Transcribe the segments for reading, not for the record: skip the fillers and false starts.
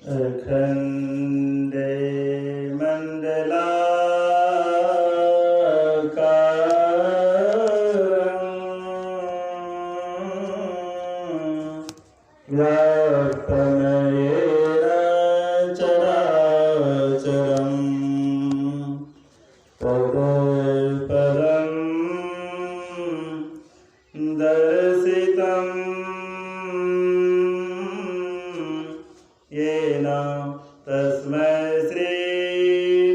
अखंडे मंडलाकारं व्याप्तं येन चराचरं तत्पदं दर्शितं येन तस्मै श्री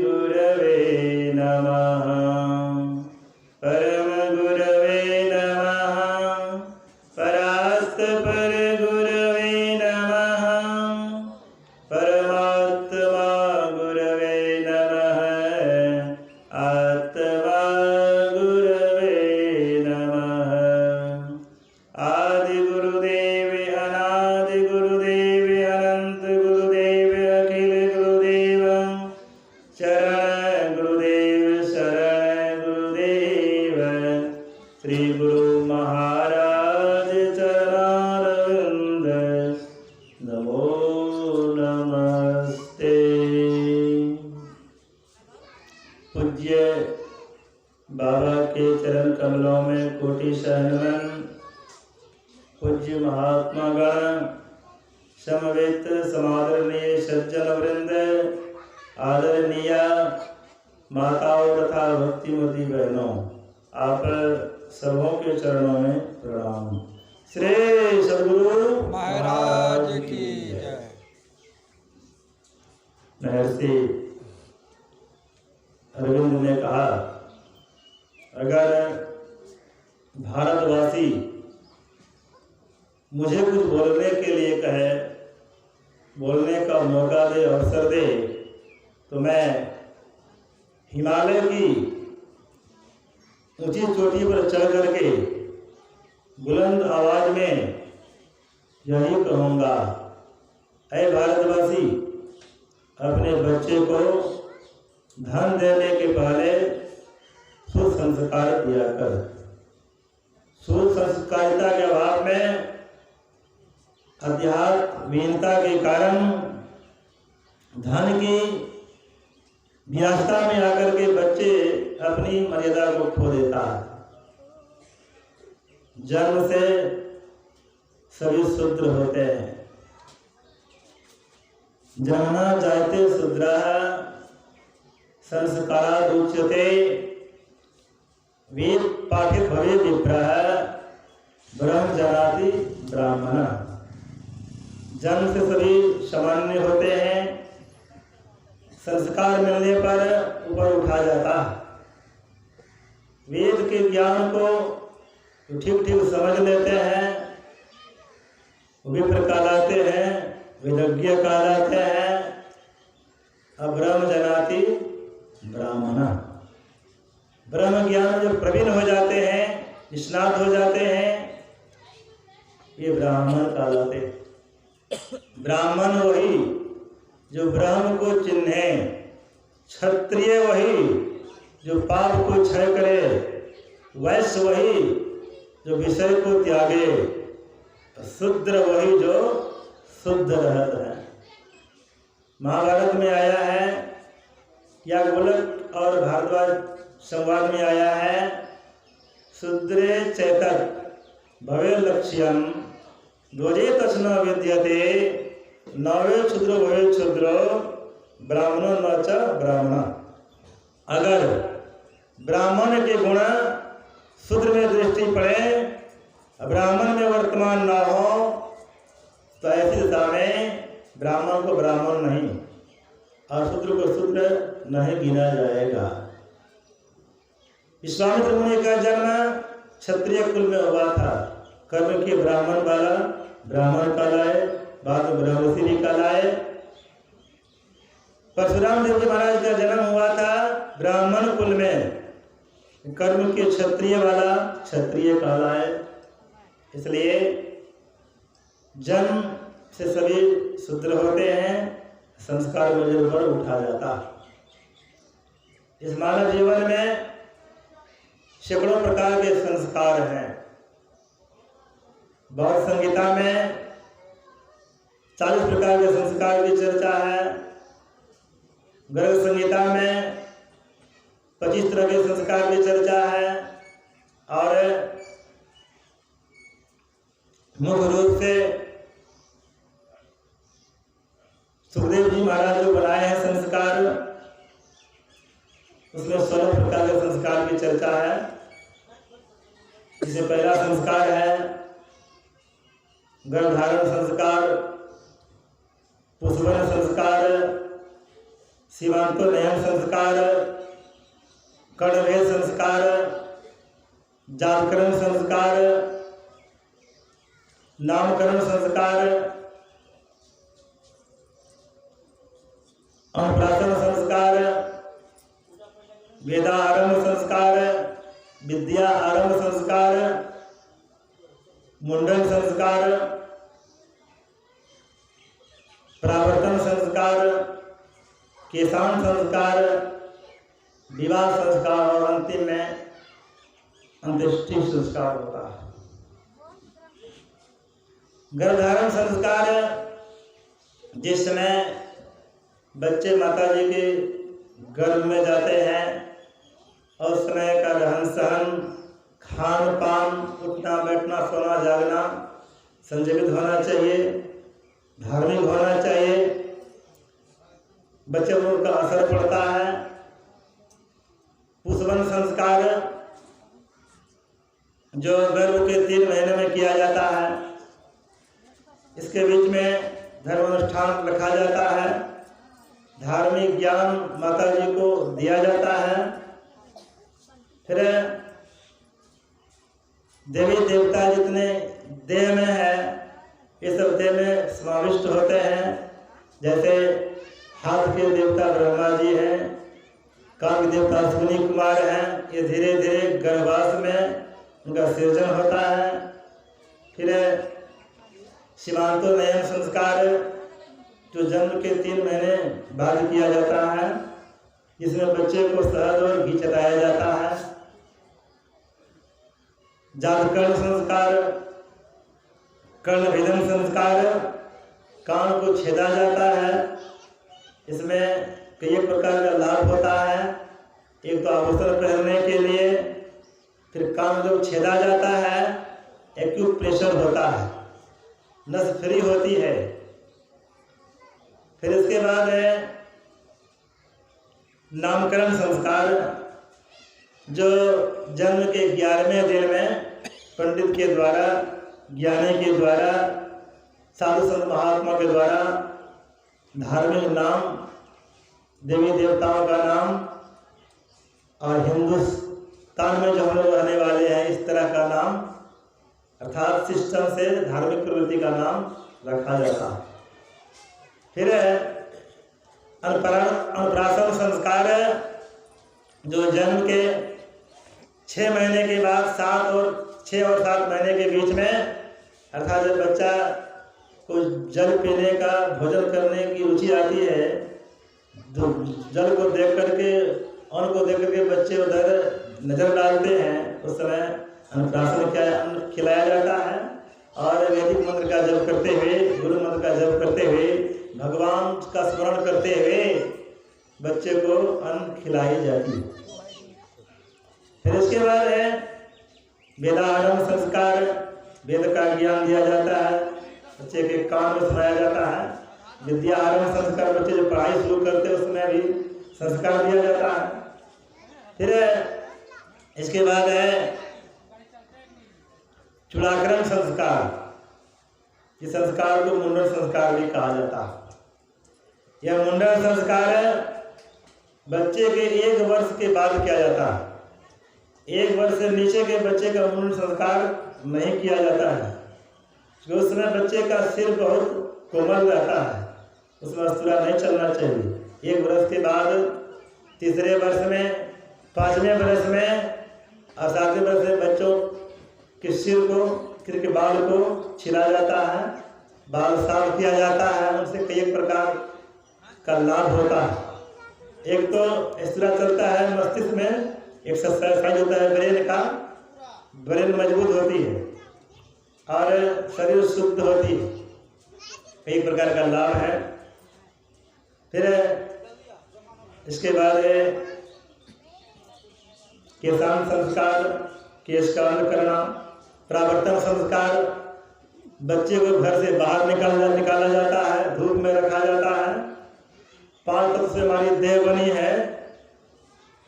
गुरवे नमः। परम गुरवे नमः। परास्त पर गुरवे नमः। परमात्मा गुरवे नमः। आत्मा गुरवे नमः। आदि गुरुदेव अनादि गुरुदेव अनंत गुरुदेव अखिल गुरुदेव शरण गुरुदेव शरण गुरुदेव श्री गुरु महाराज चरणारविंद नमो नमस्ते। पूज्य बाबा के चरण कमलों में कोटि शरणवन पूज्य महात्मा गण समवेत समादरणीय सज्जन वृंद आदरणीय माताओं तथा भक्तिमती बहनों, आप सबों के चरणों में प्रणाम। श्री सद्गुरु महाराज की जय। महर्षि अरविंद ने कहा, अगर भारतवासी मुझे कुछ बोलने के लिए कहे, बोलने का मौका दे, अवसर दे, तो मैं हिमालय की ऊंची चोटी पर चढ़ करके बुलंद आवाज में यही कहूँगा, ऐ भारतवासी, अपने बच्चे को धन देने के पहले सुसंस्कार दिया कर। सुसंस्कारिता के अभाव में अध्यात्महीनता के कारण धन की विनाशता में आकर के बच्चे अपनी मर्यादा को खो देता है। जन्म से सभी शूद्र होते हैं। जन्मना जायते शूद्रः संस्काराद् उच्यते वेद पाठित भवे विप्रः ब्रह्म जानाति ब्राह्मणः। जन्म से सभी सामान्य होते हैं, संस्कार मिलने पर ऊपर उठा जाता है। वेद के ज्ञान को ठीक ठीक समझ लेते हैं, विप्र कहलाते हैं, विदज्ञ कहलाते हैं। अब ब्रह्म जनाति ब्राह्मण, ब्रह्म ज्ञान जो प्रवीण हो जाते हैं, निष्णात हो जाते हैं, ये ब्राह्मण कहलाते। ब्राह्मण वही जो ब्रह्म को चिन्हे, क्षत्रिय वही जो पाप को क्षय करे, वैश्य वही जो विषय को त्यागे, शूद्र वही जो शुद्ध रहता है। महाभारत में आया है, याज्ञवल्क्य और भारद्वाज संवाद में आया है, शूद्रे चैतत भवे लक्ष्यम ध्वजे तस्न विद्यते नवे क्षुद्रो भवे क्षुद्रो ब्राह्मणो न च ब्राह्मण। अगर ब्राह्मण के गुण शूद्र में दृष्टि पड़े, ब्राह्मण में वर्तमान ना हो, तो ऐसी दशा में ब्राह्मण को ब्राह्मण नहीं और शूद्र को शूद्र नहीं गिना जाएगा। विश्वामित्र मुनि का जन्म क्षत्रिय कुल में हुआ था। कर्म के ब्राह्मण वाला ब्राह्मण कहलाए, बाद में ब्रह्मर्षि भी कहलाए। परशुराम देव जी महाराज का जन्म हुआ था ब्राह्मण कुल में, कर्म के क्षत्रिय वाला क्षत्रिय कहलाए। इसलिए जन्म से सभी शूद्र होते हैं, संस्कार मिलने पर उठा जाता। इस मानव जीवन में सैकड़ों प्रकार के संस्कार हैं। बौद्ध संहिता में 40 प्रकार के संस्कार की चर्चा है। गर्ग संहिता में 25 तरह के संस्कार की चर्चा है। और मुख्य रूप से सुखदेव जी महाराज जो बनाए हैं संस्कार, उसमें 16 प्रकार के संस्कार की चर्चा है। जिसे पहला संस्कार है गर्भधारण संस्कार, पुष्पन संस्कार, सीमांतोन्नयन संस्कार, कर्णभेद संस्कार, जातकरण संस्कार, नामकरण संस्कार, अनुप्राशन संस्कार, वेदारंभ संस्कार, विद्या आरंभ संस्कार, मुंडन संस्कार, प्रावर्तन संस्कार, केशान संस्कार, विवाह संस्कार और अंतिम में अंत्येष्टि संस्कार होता है। गर्भधारण संस्कार जिस समय बच्चे माता जी के गर्भ में जाते हैं और उस समय का रहन सहन, खान पान, उठना बैठना, सोना जागना संयमित होना चाहिए, धार्मिक होना चाहिए। बच्चे पर उनका असर पड़ता है। पुष्पन संस्कार जो गर्भ के 3 महीने में किया जाता है, इसके बीच में धर्म अनुष्ठान रखा जाता है, धार्मिक ज्ञान माता जी को दिया जाता है। फिर देवी देवता जितने देह में है ये सब देह में समाविष्ट होते हैं। जैसे हाथ के देवता ब्रह्मा जी हैं, कान के देवता अश्विनी कुमार हैं। ये धीरे धीरे गर्भवास में उनका सृजन होता है। फिर सीमांतोन्नयन संस्कार जो जन्म के 3 महीने बाद किया जाता है, जिसमें बच्चे को शहद और घी चटाया जाता है। जातकर्ण संस्कार, कर्णभेदन संस्कार, कान को छेदा जाता है। इसमें कई प्रकार का लाभ होता है। एक तो आभूषण पहनने के लिए, फिर कान जब छेदा जाता है एक्यूप्रेशर होता है, नस फ्री होती है। फिर इसके बाद है नामकरण संस्कार जो जन्म के 11वें दिन में पंडित के द्वारा, ज्ञानी के द्वारा, साधु संत महात्मा के द्वारा धार्मिक नाम, देवी देवताओं का नाम और हिंदुस्तान में जो हम लोग रहने वाले हैं इस तरह का नाम अर्थात सिस्टम से धार्मिक प्रवृत्ति का नाम रखा जाता है। फिर अनुप्राशन संस्कार जो जन्म के 6 महीने के बाद 6 और 7 महीने के बीच में, अर्थात जब बच्चा को जल पीने का, भोजन करने की रुचि आती है, तो जल को देख करके, अन्न को देख करके बच्चे उधर नजर डालते हैं, उस समय अनुप्राशन क्या अन्न खिलाया जाता है। और वैदिक मंत्र का जप करते हुए, गुरु मंत्र का जप करते हुए, भगवान का स्मरण करते हुए बच्चे को अन्न खिलाई जाती है। फिर इसके बाद है वेदारंभ संस्कार, वेद का ज्ञान दिया जाता है, बच्चे के कान में सुनाया जाता है। विद्या आरंभ संस्कार, बच्चे जो पढ़ाई शुरू करते हैं उसमें भी संस्कार दिया जाता है। फिर इसके बाद है चूड़ाकरण संस्कार, इस संस्कार को मुंडन संस्कार भी कहा जाता है। यह मुंडन संस्कार बच्चे के 1 वर्ष के बाद किया जाता है। 1 वर्ष से नीचे के बच्चे का मुंडन संस्कार नहीं किया जाता है, क्योंकि उस समय बच्चे का सिर बहुत कोमल रहता है, उसमें अस्तुरा नहीं चलना चाहिए। 1 वर्ष के बाद 3रे वर्ष में, 5वें वर्ष में और 7वें वर्ष में बच्चों के सिर को, सिर के बाल को छिला जाता है, बाल साफ किया जाता है। उनसे कई प्रकार का लाभ होता है। एक तो अस्तुरा चलता है मस्तिष्क में, एक्सरसाइज होता है ब्रेन का, ब्रेन मजबूत होती है और शरीर शुद्ध होती है। कई प्रकार का लाभ है। फिर इसके बाद केशांत संस्कार, केश का अंग करना, प्रावर्तन संस्कार, बच्चे को घर से बाहर निकाला जाता है, धूप में रखा जाता है। 5 तत्व से हमारी देह बनी है,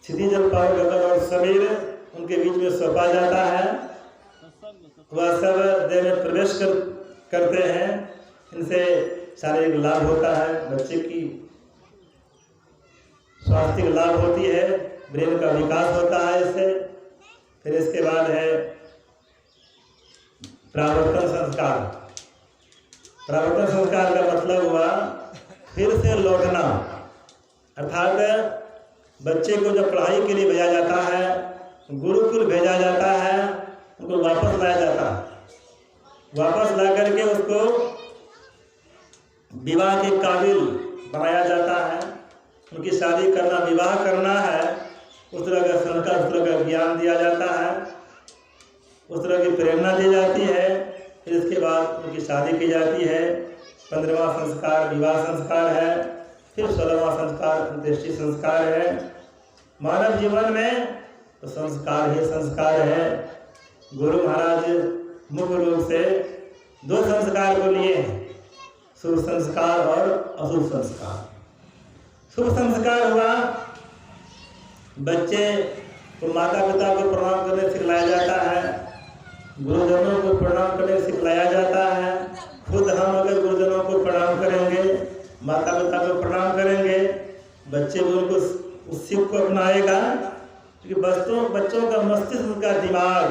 क्षितिज जलपाव गगन और समीर उनके बीच में सौंपा जाता है। वह सब देह में प्रवेश करते हैं। इनसे शारीरिक लाभ होता है, बच्चे की स्वास्थ्य लाभ होती है, ब्रेन का विकास होता है इससे। फिर इसके बाद है प्रावर्तन संस्कार। प्रावर्तन संस्कार का मतलब हुआ फिर से लौटना, अर्थात बच्चे को जब पढ़ाई के लिए भेजा जाता है, गुरुकुल भेजा जाता है, उनको वापस लाया जाता है। वापस ला करके उसको विवाह के काबिल बनाया जाता है। उनकी शादी करना, विवाह करना है, उस तरह का संस्कार, उस तरह का ज्ञान दिया जाता है, उस तरह की प्रेरणा दी जाती है। फिर इसके बाद उनकी शादी की जाती है। 15वां संस्कार विवाह संस्कार है। फिर 16वां संस्कार अंत्येष्टि संस्कार है। मानव जीवन में तो संस्कार ही संस्कार है। गुरु महाराज मुख्य रूप से 2 संस्कार को लिए हैं, शुभ संस्कार और अशुभ संस्कार। शुभ संस्कार हुआ बच्चे को माता पिता को प्रणाम करने सिखलाया जाता है, गुरुजनों को प्रणाम करने सिखलाया जाता है। खुद हम अगर गुरुजनों को प्रणाम करेंगे, माता पिता को प्रणाम करेंगे, बच्चे भी उनको उस सीख को अपनाएगा। क्योंकि बच्चों का मस्तिष्क का दिमाग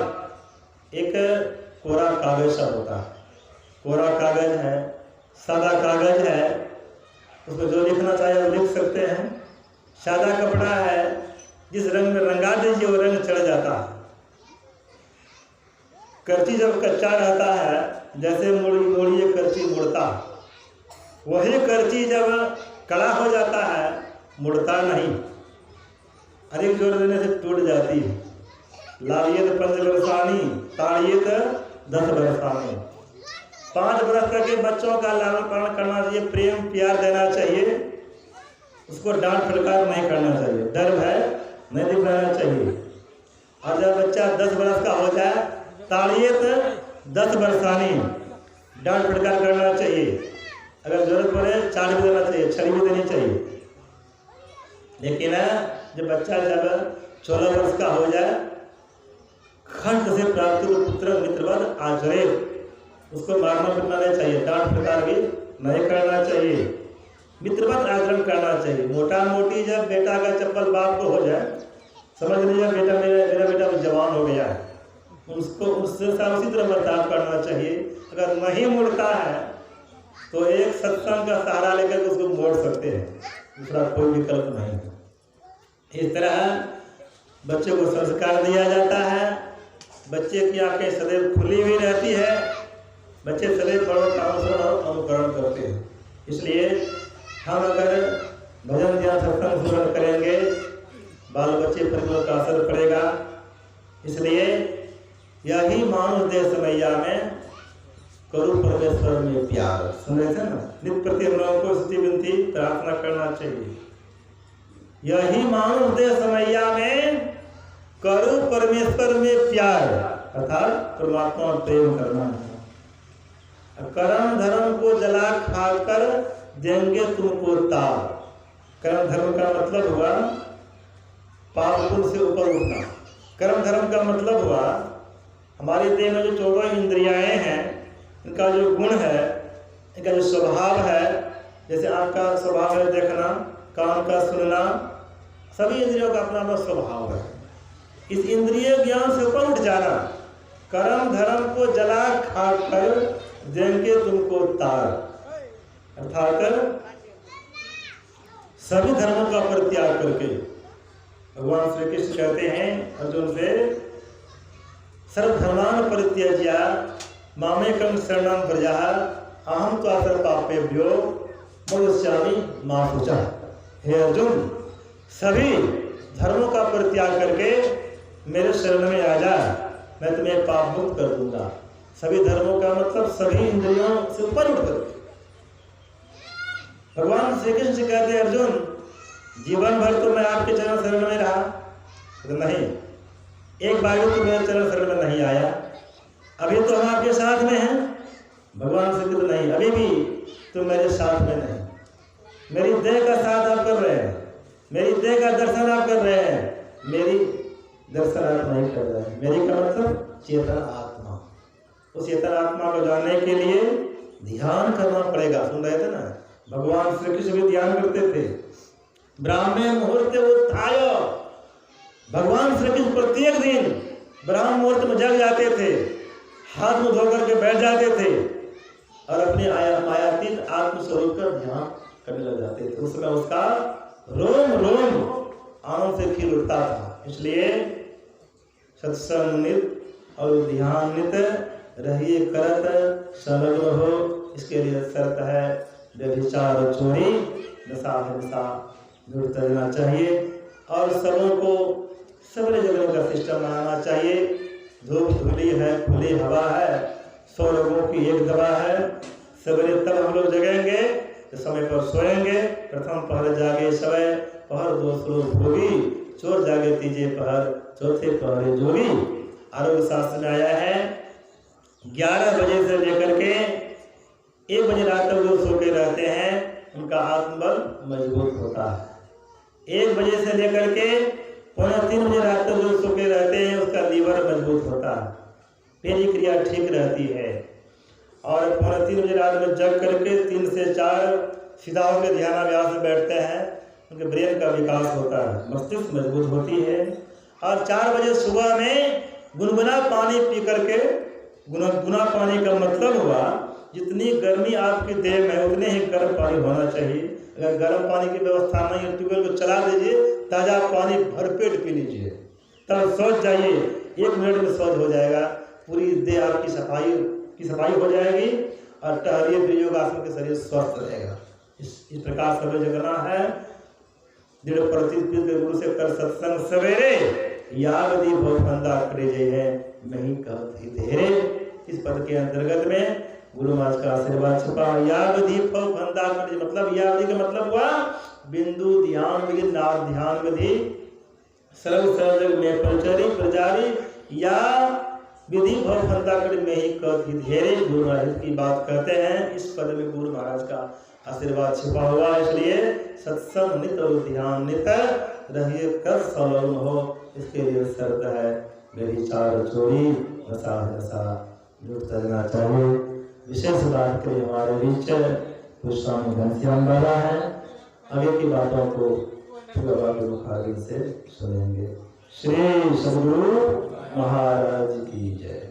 एक कोरा कागज सा होता है। कोरा कागज है, सादा कागज है, उसमें जो लिखना चाहे वो लिख सकते हैं। सादा कपड़ा है, जिस रंग में रंगा दीजिए वो रंग चढ़ जाता है। करची जब कच्चा रहता है, जैसे मोड़िए करची मुड़ता, वही करची जब कड़ा हो जाता है मुड़ता नहीं, अधिक जोर देने से टूट जाती है। लाइए तो 5 बरसानी, ताड़िए तो 10 बरसानी। 5 बरस तक के बच्चों का लालन पालन करना चाहिए, प्रेम प्यार देना चाहिए, उसको डांट फटकार नहीं करना चाहिए, डर भय नहीं दिखाना चाहिए। और जब बच्चा 10 बरस का हो जाए, ताड़िए तो 10 बरसानी, डांट फटकार करना चाहिए। अगर जरूरत पड़े चाट भी देना चाहिए, छड़ी भी देनी चाहिए। लेकिन जब बच्चा जब 16 वर्ष का हो जाए, खंड से प्राप्त पुत्र मित्रवत आचरे, उसको मारना पीटना नहीं चाहिए, डांट फटकार भी नहीं करना चाहिए, मित्रवत आचरण करना चाहिए। मोटा मोटी जब बेटा का चप्पल बाप को हो जाए, समझ लीजिए बेटा मेरा बेटा जवान हो गया है, उसको उससे उसी तरह बर्ताव करना चाहिए। अगर नहीं मुड़ता है तो एक सत्संग का सहारा लेकर उसको मोड़ सकते हैं, दूसरा कोई विकल्प नहीं है। इस तरह बच्चे को संस्कार दिया जाता है। बच्चे की आंखें सदैव खुली हुई रहती है, बच्चे सदैव बड़ों का अनुसरण और अनुकरण करते हैं। इसलिए हम अगर भजन ध्यान सत्संग सुनन करेंगे, बाल बच्चे पर का असर पड़ेगा। इसलिए यही मानुष देह समैया में करो परमेश्वर में प्यार, सुन रहे थे ना, नित्य प्रति हम लोगों को स्तुति विनती प्रार्थना करना चाहिए। यही मानुष देह समैया में करो परमेश्वर में प्यार, अर्थात परमात्मा और प्रेम करना है। कर्म धर्म को जला खाकर देंगे तुमको ताप। कर्म धर्म का मतलब हुआ पाप पुण्य से ऊपर उठना। कर्म धर्म का मतलब हुआ हमारे देह में जो 14 इंद्रियाएं हैं, इनका जो गुण है, इनका जो स्वभाव है, जैसे आँख का स्वभाव है देखना, कान का सुनना, सभी इंद्रियों का अपना अपना स्वभाव है। इस इंद्रिय ज्ञान से ऊपर उठ जाना, कर्म धर्म को जला खाकर देंगे तुमको तार, अर्थात सभी धर्मों का परित्याग करके भगवान श्री कृष्ण कहते हैं अर्जुन से, सर्वधर्मान परित्यज्य मामेकं शरणं व्रज अहम त्वा सर्वपापेभ्यो मोक्षयामि मा शुचः। हे अर्जुन, सभी धर्मों का परित्याग करके मेरे शरण में आ जा, मैं तुम्हें पाप मुक्त कर दूंगा। सभी धर्मों का मतलब सभी इंद्रियों से ऊपर उठ करके, भगवान श्री कृष्ण से कहते हैं अर्जुन जीवन भर तो मैं आपके चरण शरण में रहा, तो नहीं एक बार तो मेरे चरण शरण में नहीं आया, अभी तो हम आपके साथ में हैं। भगवान श्री कृष्ण नहीं, अभी भी तुम मेरे साथ में नहीं, मेरी देह का साथ आप कर रहे हैं, मेरी देह का दर्शन आप कर रहे हैं, मेरी दर्शन आप नहीं कर रहे हैं। मेरी का मतलब चेतन आत्मा, उस चेतन आत्मा को जानने के लिए ध्यान करना पड़ेगा। सुन रहे थे ना, भगवान श्री कृष्ण भी ध्यान करते थे। ब्राह्मण मुहूर्त उत्थाय, भगवान श्री कृष्ण प्रत्येक दिन ब्राह्मण मुहूर्त में जग जाते थे, हाथ मुंह धो करके बैठ जाते थे और अपने मायातीत आत्मस्वरूप का ध्यान करने लग जाते थे। उस समय उसका रोम रोम आनंद से खिल उठता था। इसलिए सत्संग और ध्यानित रहिए करत संलग्न हो, इसके लिए शर्त है व्यभिचार चोरी नशा हिंसा दूर करना चाहिए और सबों को सबरे जगह का सिस्टम बनाना चाहिए। धूप धूली है, खुली हवा है, 100 लोगों की एक दवा है। सवेरे तब हम लोग जगेंगे तो समय पर सोएंगे। प्रथम पहर जागे समय, पहर दूसरो भोगी, चोर जागे तीजे पहर, चौथे पहरे जोगी। आरोग्य शास्त्र में आया है 11 बजे से लेकर के 1 बजे रात तक जो सो के रहते हैं उनका आत्मबल मजबूत होता है। 1 बजे से लेकर के 2:45 बजे रात तक जो सो के रहते हैं उसका लीवर मजबूत होता है, पेट क्रिया ठीक रहती है। और 2:45 बजे रात में जग करके 3 से 4 सीधा होकर ध्यानाभ्यास में बैठते हैं, उनके ब्रेन का विकास होता है, मस्तिष्क मजबूत होती है। और 4 बजे सुबह में गुनगुना पानी पी करके, गुनगुना पानी का मतलब हुआ जितनी गर्मी आपकी देह में है उतने ही गर्म पानी होना चाहिए। अगर गर्म पानी की व्यवस्था नहीं है ट्यूबवेल को चला दीजिए, ताज़ा पानी भरपेट पी लीजिए, तब सोच जाइए 1 मिनट में सोच हो जाएगा, पूरी देह आपकी सफाई हो जाएगी और टहलिए योगासन के शरीर स्वस्थ रहेगा। इस प्रकार समय जगना है। दृढ़ प्रतिज्ञ गुरु से कर सत्संग सवेरे, यावदी भवबंधा करे जय है नहीं कहत ही धेरे। इस पद के अंतर्गत में गुरु महाराज का आशीर्वाद छुपा। यावदी भवबंधा करे, मतलब यावदी का मतलब हुआ बिंदु ध्यान विधि नाम ध्यान विधि सर्व सर्व में परिचरी प्रजारी या विधि भवबंधा करे में ही कहत ही धेरे। गुरु महाराज की बात कहते हैं। इस पद में गुरु महाराज का आशीर्वाद छिपा हुआ, इसलिए सत्संग नित और ध्यान नित रहिए कर संलग्न हो। इसके लिए शर्त है व्यभिचार चोरी नशा दूर करना चाहिए। विशेष बात के लिए हमारे बीच स्वामी घनश्याम बाबा है। आगे की बातों को बाबा के मुखारिन से सुनेंगे। श्री सद्गुरु महाराज की जय।